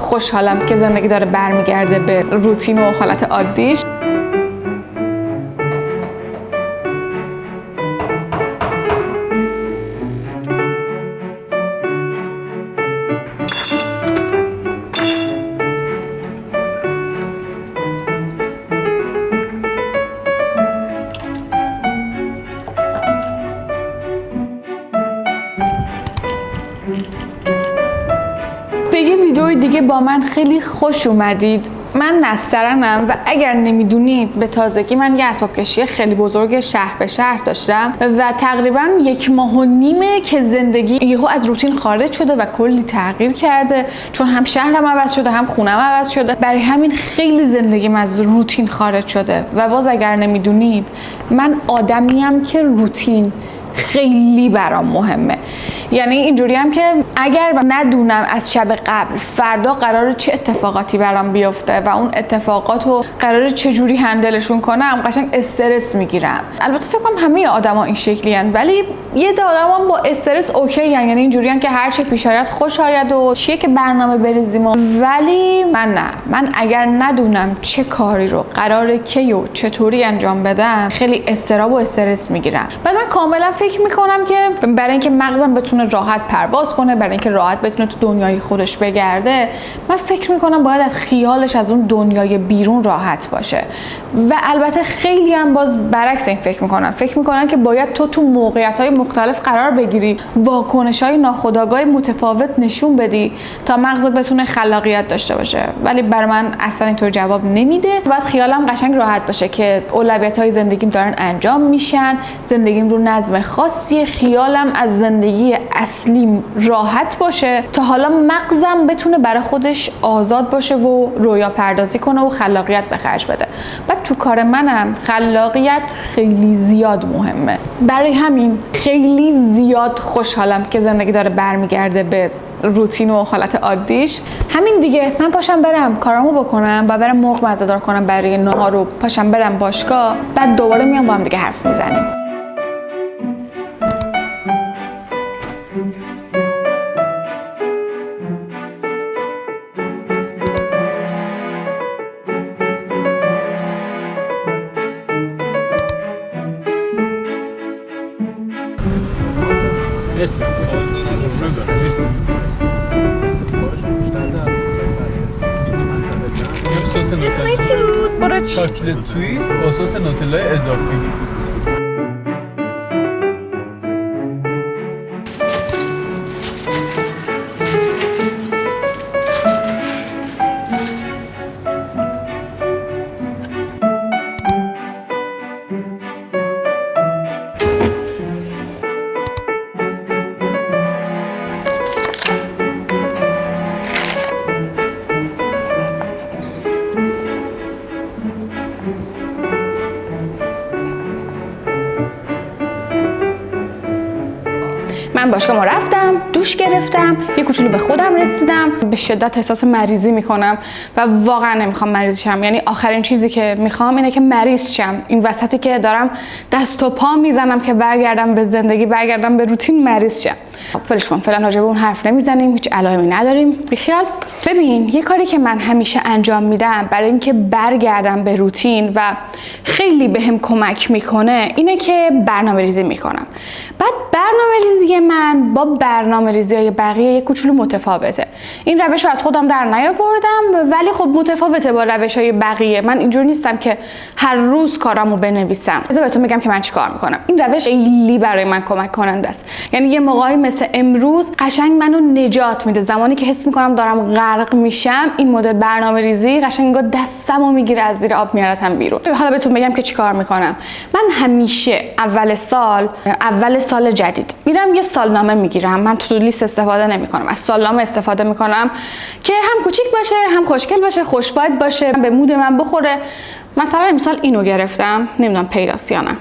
خوشحالم که زندگی داره برمیگرده به روتین و حالت عادیش. به یه ویدیوی دیگه با من خیلی خوش اومدید. من نسترنم و اگر نمیدونید به تازگی من یه اسباب کشی خیلی بزرگ شهر به شهر داشتم و تقریبا 1.5 ماه که زندگی یهو از روتین خارج شده و کلی تغییر کرده، چون هم شهرم عوض شده هم خونم عوض شده. برای همین خیلی زندگیم از روتین خارج شده و باز اگر نمیدونید من آدمیم که روتین خیلی برام مهمه. یعنی اینجوری هم که اگر ندونم از شب قبل فردا قراره چه اتفاقاتی برام بیفته و اون اتفاقاتو قراره چه جوری هندلشون کنم، قشنگ استرس میگیرم. البته فکر کنم همه آدما این شکلی ان، ولی یه عده آدما با استرس اوکی ان. یعنی اینجوری ان که هر چی پیش آید خوش آید و چیه که برنامه بریزیم. ولی من نه، من اگر ندونم چه کاری رو قراره کی و چطوری انجام بدم خیلی استراب و استرس میگیرم. بعد من کاملا فکر میکنم که برای اینکه مغزم بتونه راحت پرواز کنه، برای اینکه راحت بتونه تو دنیای خودش بگرده، من فکر میکنم باید از خیالش از اون دنیای بیرون راحت باشه. و البته خیلی هم باز برعکس این فکر میکنن که باید تو موقعیت‌های مختلف قرار بگیری، واکنش‌های ناخودآگاه متفاوت نشون بدی تا مغزت بتونه خلاقیت داشته باشه. ولی برای من اصلا اینطور جواب نمیده. باید خیالم قشنگ راحت باشه که اولویت‌های زندگیم دارن انجام میشن، زندگیم رو نظم خاصی، خیالم از زندگی اصلیم راحت باشه تا حالا مغزم بتونه برای خودش آزاد باشه و رویا پردازی کنه و خلاقیت به خرج بده. بعد تو کار منم خلاقیت خیلی زیاد مهمه. برای همین خیلی زیاد خوشحالم که زندگی داره برمیگرده به روتین و حالت عادیش. همین دیگه، من پاشم برم کارامو بکنم و برم مرغ مزه‌دار کنم برای نهار رو، پاشم برم باشگاه، بعد دوباره میام با هم دیگه حرف میزنیم. مرسی. اسمش چی بود؟ برو شاکلت تویست با سس نوتلای اضافی. من باشگاه ما رفتم، دوش گرفتم، یه کوچولو به خودم رسیدم. به شدت احساس مریضی میکنم و واقعا نمیخوام مریض شم. یعنی آخرین چیزی که میخوام اینه که مریض شم. این وسطی که دارم دست و پا میزنم که برگردم به زندگی، برگردم به روتین، مریض شم. ولش کن، فعلا راجع به اون حرف نمیزنیم، هیچ علائمی نداریم، بیخیال. ببین، یه کاری که من همیشه انجام میدم برای اینکه برگردم به روتین و خیلی بهم کمک میکنه اینه که برنامه‌ریزی میکنم. بعد برنامه‌ریزی من با برنامه‌ریزی‌های بقیه یه کوچولو متفاوته. این روش رو از خودم در نیاوردم، ولی خب متفاوته با روش‌های بقیه. من اینجور نیستم که هر روز کارامو بنویسم. بذار بهتون بگم که من چیکار میکنم. این روش خیلی برای من کمک کننده است. یعنی یه موقعی مثل امروز قشنگ منو نجات میده. زمانی که حس میکنم دارم غرق میشم، این مدل برنامه‌ریزی قشنگ دستمو میگیره از زیر آب میارتم بیرون. حالا بهتون بگم که چیکار میکنم. من همیشه اول سال جدید میرم یه سالنامه میگیرم. من تو لیست استفاده نمیکنم، از سالنامه استفاده میکنم که هم کوچیک باشه، هم خوشگل باشه، خوش وایب باشه، به مود من بخوره. مثلا امسال اینو گرفتم، نمیدونم پیداست یا نه،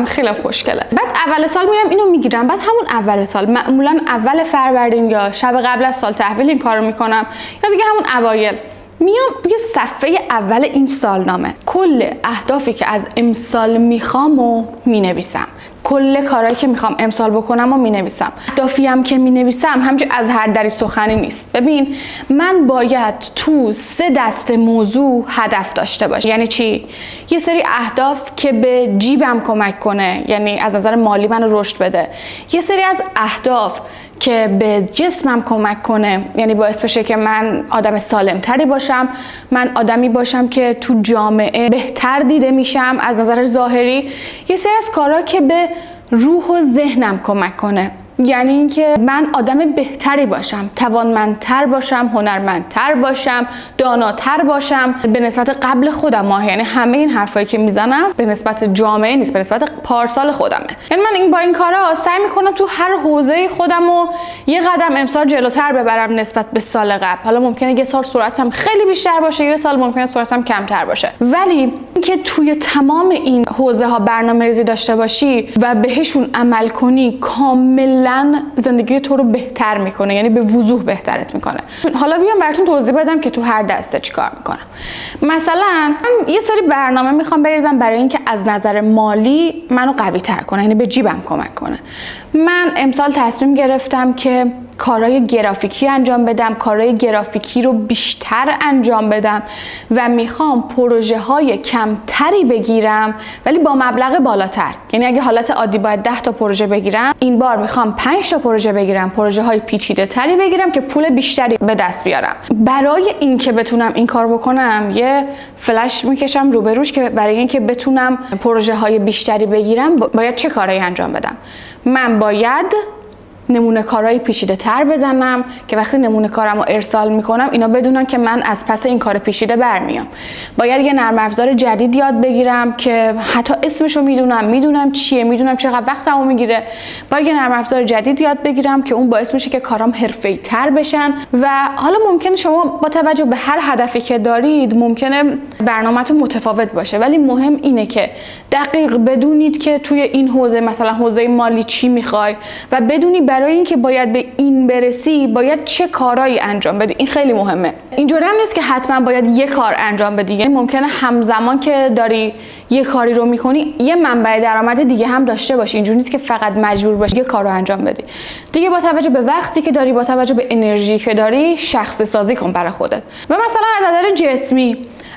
خیلی خوشگله. بعد اول سال میرم اینو میگیرم. بعد همون اول سال، معمولا اول فروردین یا شب قبل از سال تحویل این کارو میکنم، یا دیگه همون اوایل میام توی صفحه اول این سالنامه کل اهدافی که از امسال میخوام و مینویسم، کل کارهایی که میخوام امسال بکنم و مینویسم. اهدافی هم که مینویسم همینجور از هر دری سخنی نیست. ببین من باید تو 3 دسته موضوع هدف داشته باشم. یعنی چی؟ یه سری اهداف که به جیبم کمک کنه، یعنی از نظر مالی منو رشد بده. یه سری از اهداف که به جسمم کمک کنه، یعنی باعث بشه که من آدم سالمتری باشم، من آدمی باشم که تو جامعه بهتر دیده میشم از نظر ظاهری. یه سری از کارها که به روح و ذهنم کمک کنه، یعنی اینکه من آدم بهتری باشم، توانمندتر باشم، هنرمندتر باشم، داناتر باشم به نسبت قبل خودم. یعنی همه این حرفایی که میزنم به نسبت جامعه نیست، به نسبت پارسال خودمه. یعنی من با این کارا سعی میکنم تو هر حوزه خودم و یه قدم امسال جلوتر ببرم نسبت به سال قبل. حالا ممکنه یه سال سرعتم خیلی بیشتر باشه، یه سال ممکنه سرعتم کمتر باشه، ولی اینکه توی تمام این حوزه ها برنامه‌ریزی داشته باشی و بهشون عمل کنی کاملا زندگی تو رو بهتر میکنه، یعنی به وضوح بهترت میکنه. حالا بیام براتون توضیح بدم که تو هر دسته چیکار میکنم. مثلا من یه سری برنامه میخوام بریزم برای اینکه از نظر مالی منو قوی تر کنه، یعنی به جیبم کمک کنه. من امسال تصمیم گرفتم که کارهای گرافیکی انجام بدم، کارهای گرافیکی رو بیشتر انجام بدم و میخوام پروژه های کمتری بگیرم ولی با مبلغ بالاتر. یعنی اگه حالت عادی باید 10 تا پروژه بگیرم، این بار میخوام 5 تا پروژه بگیرم، پروژه های پیچیده تری بگیرم که پول بیشتری به دست بیارم. برای اینکه بتونم این کار بکنم یه فلش میکشم روبروش که برای اینکه بتونم پروژه های بیشتری بگیرم باید چه کارهایی انجام بدم. من باید نمونه کارهای پیچیده تر بزنم که وقتی نمونه کارم رو ارسال میکنم اینا بدونن که من از پس این کار پیچیده برمیام. باید یه نرم افزار جدید یاد بگیرم که حتی اسمشو میدونم چیه، میدونم چقدر وقتمو میگیره. باید یه نرم افزار جدید یاد بگیرم که اون باعث میشه که کارام حرفه‌ای تر بشن. و حالا ممکنه شما با توجه به هر هدفی که دارید ممکنه برنامه‌تون متفاوت باشه، ولی مهم اینه که دقیق بدونید که توی این حوزه، مثلا حوزه مالی، چی میخوای و بدونی برای اینکه باید به این برسی باید چه کارهایی انجام بدی. این خیلی مهمه. اینجوری هم نیست که حتما باید یک کار انجام بدی، یعنی ممکنه همزمان که داری یه کاری رو میکنی یه منبع درآمد دیگه هم داشته باشی. اینجوری نیست که فقط مجبور باشی یه کار رو انجام بدی. دیگه با توجه به وقتی که داری، با توجه به انرژی که داری، شخصی سازی کن برای خودت. و مثلا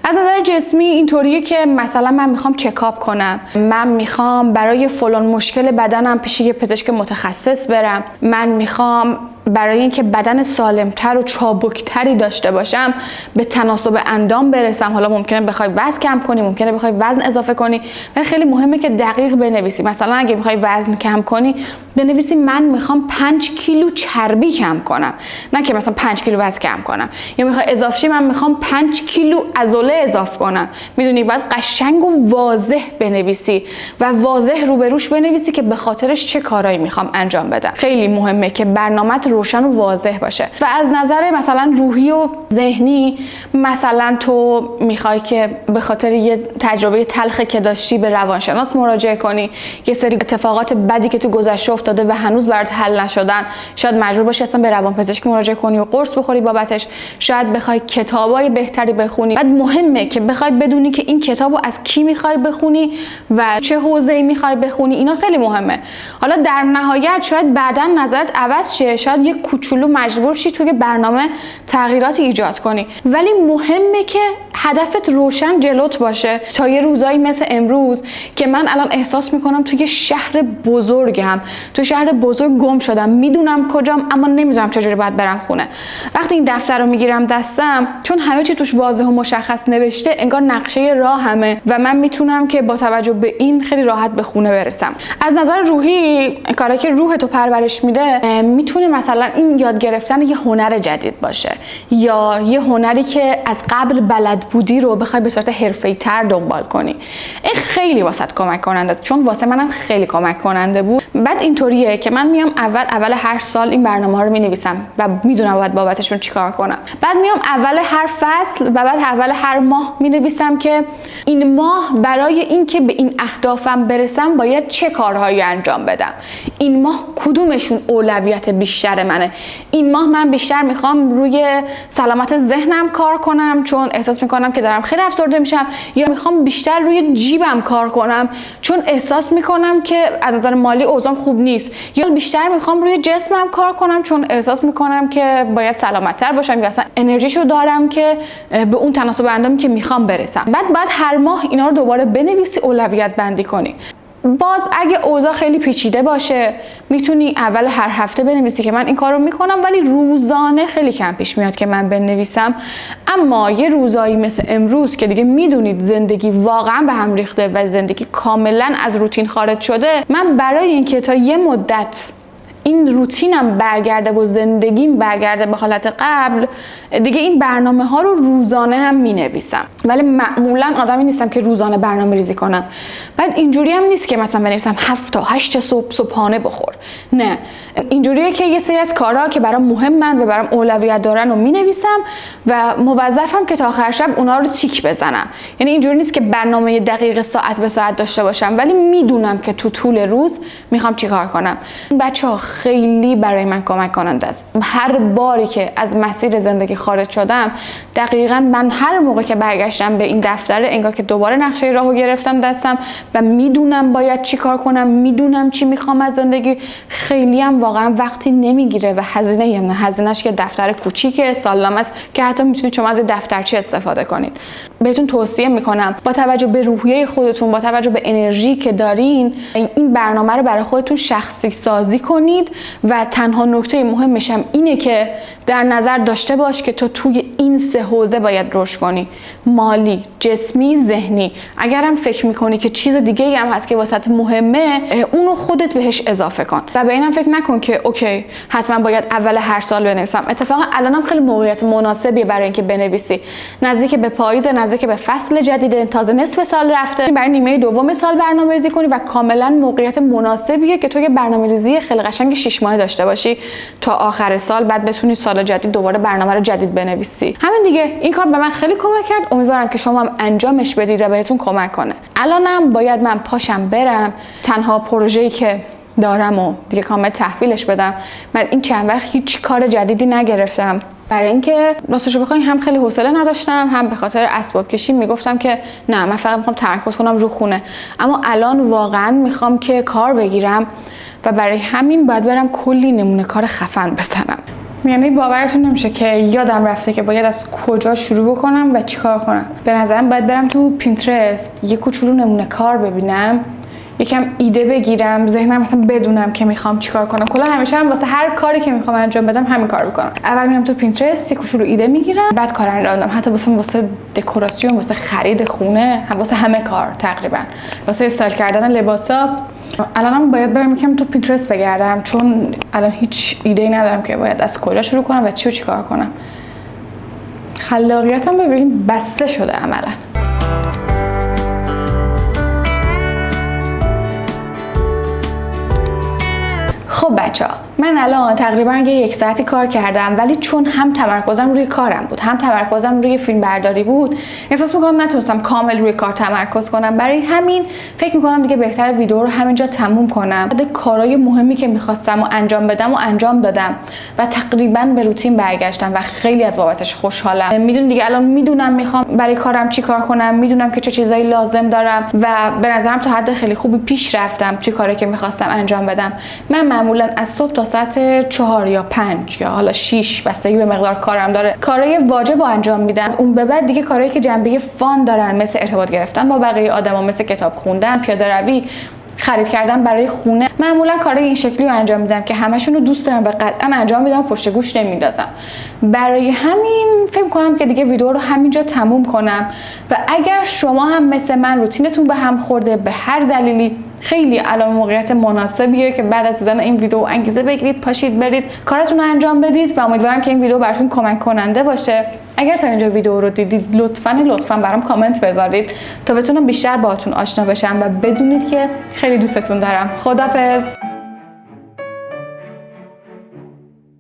از نظر جسمی اینطوریه که مثلا من میخوام چکاپ کنم، من میخوام برای فلان مشکل بدنم پیش یه پزشک متخصص برم، من میخوام برای اینکه بدن سالمتر و چابکتری داشته باشم به تناسب اندام برسم. حالا ممکنه بخوای وزن کم کنی، ممکنه بخوای وزن اضافه کنی، ولی خیلی مهمه که دقیق بنویسی. مثلا اگه میخوای وزن کم کنی بنویسی من میخوام 5 کیلو چربی کم کنم، نه که مثلا 5 کیلو وزن کم کنم. یا میخوای اضافه شی، من میخوام 5 کیلو عضله اضافه کنم. میدونی باید قشنگ و واضح بنویسی و واضح روبروش بنویسی که به خاطرش چه کارایی میخوام انجام بدم. خیلی مهمه که برنامه‌ت روشن و واضح باشه. و از نظر مثلا روحی و ذهنی، مثلا تو میخوای که به خاطر یه تجربه تلخی که داشتی به روانشناس مراجعه کنی، یه سری اتفاقات بدی که تو گذشته افتاده و هنوز برات حل نشدن، شاید مجبور باشی اصلا به روانپزشک مراجعه کنی و قرص بخوری بابتش. شاید بخوای کتابای بهتری بخونی. بعد مهمه که بخوای بدونی که این کتابو از کی میخوای بخونی و چه حوزه‌ای میخوای بخونی. اینا خیلی مهمه. حالا در نهایت شاید بعداً نظرت عوض شه، شاید یه کوچولو مجبور شی توی برنامه تغییراتی ایجاد کنی، ولی مهمه که هدفت روشن جلوت باشه. تا یه روزایی مثل امروز که من الان احساس میکنم توی شهر بزرگم، توی شهر بزرگ گم شدم، میدونم کجام اما نمیدونم چجوری باید برم خونه. وقتی این دفتر رو میگیرم دستم، چون همه چی توش واضح و مشخص نوشته، انگار نقشه راهمه و من میتونم که با توجه به این خیلی راحت به خونه برسم. از نظر روحی، کاری که روح تو پرورش میده میتونه مثلا این یاد گرفتن یه هنر جدید باشه، یا یه هنری که از قبل بلد بودی رو بخوای به صورت حرفه‌ای تر دنبال کنی. این خیلی واسط کمک کننده است، چون واسه منم خیلی کمک کننده بود. بعد اینطوریه که من میام اول هر سال این برنامه‌ها رو مینویسم و میدونم باید بابتشون چیکار کنم. بعد میام اول هر فصل و بعد اول هر ماه مینویسم که این ماه برای اینکه به این اهدافم برسم باید چه کارهایی انجام بدم. این ماه کدومشون اولویت بیشتر منه. این ماه من بیشتر میخوام روی سلامت ذهنم کار کنم چون احساس میکنم که دارم خیلی افسرده میشم، یا میخوام بیشتر روی جیبم کار کنم چون احساس میکنم که از نظر مالی اوضاعم خوب نیست، یا بیشتر میخوام روی جسمم کار کنم چون احساس میکنم که باید سلامت‌تر باشم یا اصلا انرژیشو دارم که به اون تناسب اندامی که میخوام برسم. بعد هر ماه اینا رو دوباره بنویسی، اولویت بندی کنی. باز اگه اوضاع خیلی پیچیده باشه میتونی اول هر هفته بنویسی که من این کار رو میکنم، ولی روزانه خیلی کم پیش میاد که من بنویسم. اما یه روزایی مثل امروز که دیگه میدونید زندگی واقعا به هم ریخته و زندگی کاملا از روتین خارج شده، من برای اینکه تا یه مدت این روتینم برگرده و زندگیم برگرده به حالت قبل، دیگه این برنامه ها رو روزانه هم می نویسم. ولی معمولا آدمی نیستم که روزانه برنامه ریزی کنم. بعد اینجوری هم نیست که مثلا بنویسم 7 تا 8 صبح صبحانه بخور. نه، اینجوریه که یه سری از کارها که برام مهمن و برام اولویت دارن رو می نویسم و موظفم که تا آخر شب اونا رو تیک بزنم. یعنی اینجوری نیست که برنامه دقیق ساعت به ساعت داشته باشم، ولی میدونم که تو طول روز میخوام چیکار کنم. بچه‌ها خیلی برای من کمک کننده است. هر باری که از مسیر زندگی خارج شدم، دقیقاً من هر موقع که برگشتم به این دفتر انگار که دوباره نقشه راهو گرفتم دستم و میدونم باید چی کار کنم، میدونم چی میخوام از زندگی. خیلی هم واقعا وقتی نمیگیره و هزینه‌اش که دفتر کوچیکه سالنامه است که حتی میتونید شما از دفترچه استفاده کنید. بهتون توصیه میکنم با توجه به روحیه خودتون، با توجه به انرژی که دارین، این برنامه رو برای خودتون شخصی سازی کنید و تنها نکته مهمش هم اینه که در نظر داشته باش که تو توی این 3 حوزه باید رشد کنی: مالی، جسمی، ذهنی. اگرم فکر میکنی که چیز دیگه هم هست که واسط مهمه، اونو خودت بهش اضافه کن و به اینم فکر نکن که اوکی حتما باید اول هر سال بنویسم. اتفاقا الانم خیلی موقعیت مناسبیه برای اینکه بنویسی. نزدیک به پاییز، نزدیک به فصل جدید، تازه نصف سال رفته، برای نیمه دوم سال برنامه‌ریزی کنی و کاملا موقعیت مناسبیه که تو یه برنامه‌ریزی خیلی قشنگ 6 ماهه داشته باشی تا آخر سال، بعد بتونی سال جدید دوباره برنامه رو جدید بنویسی. همین دیگه. این کار به من خیلی کمک کرد. امیدوارم که شما هم انجامش بدید و بهتون کمک کنه. الانم باید من پاشم برم. تنها پروژه‌ای که دارم و دیگه کامل تحویلش بدم. من این چند وقت هیچ کار جدیدی نگرفتم، برای اینکه راستش رو بخواین هم خیلی حوصله نداشتم، هم به خاطر اسباب کشی میگفتم که نه من فقط میخوام تمرکز کنم رو خونه. اما الان واقعا میخوام که کار بگیرم و برای همین باید برم کلی نمونه کار خفن بزنم. یعنی باورتون نمیشه که یادم رفته که باید از کجا شروع بکنم و چیکار کنم. به نظرم باید برم تو پینترست یه کوچولو نمونه کار ببینم، یکم ایده بگیرم، ذهنم مثلا بدونم که میخوام چیکار کنم. کلا همیشه هم واسه هر کاری که میخوام انجام بدم همین کار میکنم. اول میرم تو پینترست یه کوچولو ایده میگیرم، بعد کار انجام میدم. حتی واسه دکوراسیون، واسه خرید خونه، واسه همه کار تقریبا، واسه استایل کردن لباسا. الانم باید برم یکم تو پینترست بگردم چون الان هیچ ایده‌ای ندارم که باید از کجا شروع کنم و چی و چیکار کنم. خلاقیتم ببینید بسته شده عملاً. خب بچه‌ها، من الان تقریبا 1 ساعتی کار کردم، ولی چون هم تمرکزم روی کارم بود هم تمرکزم روی فیلم برداری بود، احساس میکنم نتونستم کامل روی کار تمرکز کنم. برای همین فکر میکنم دیگه بهتره ویدیو رو همینجا تموم کنم. بعد کارهای مهمی که میخواستم و انجام بدم و انجام دادم و تقریبا به روتین برگشتم و خیلی از بابتش خوشحالم. میدونم دیگه الان میدونم میخوام برای کارم چی کار کنم، میدونم که چه چیزایی لازم دارم و به نظرم تا حد خیلی خوبی پیش رفتم توی کاری که میخواستم انجام بدم. من معمولا از صبح تا ساعت 4 یا 5 یا حالا 6 بستگی به مقدار کارم داره کارهای واجب انجام میدم. از اون به بعد دیگه کارهایی که جنبه فان دارن، مثل ارتباط گرفتن با بقیه آدما، مثل کتاب خوندن، پیاده روی، خرید کردن برای خونه، معمولا کارهای این شکلی رو انجام میدم که همشون رو دوست دارم و قطعا انجام میدم، پشت گوش نمیندازم. برای همین فکر کنم که دیگه ویدیو رو همینجا تموم کنم و اگر شما هم مثل من روتینتون به هم خورده به هر دلیلی، خیلی الان موقعیت مناسبیه که بعد از دیدن این ویدیو انگیزه بگیرید، پاشید برید کارتون رو انجام بدید و امیدوارم که این ویدیو براتون کمک کننده باشه. اگر تا اینجا ویدیو رو دیدید لطفاً برام کامنت بذارید تا بتونم بیشتر باهاتون آشنا بشم و بدونید که خیلی دوستتون دارم. خداحافظ.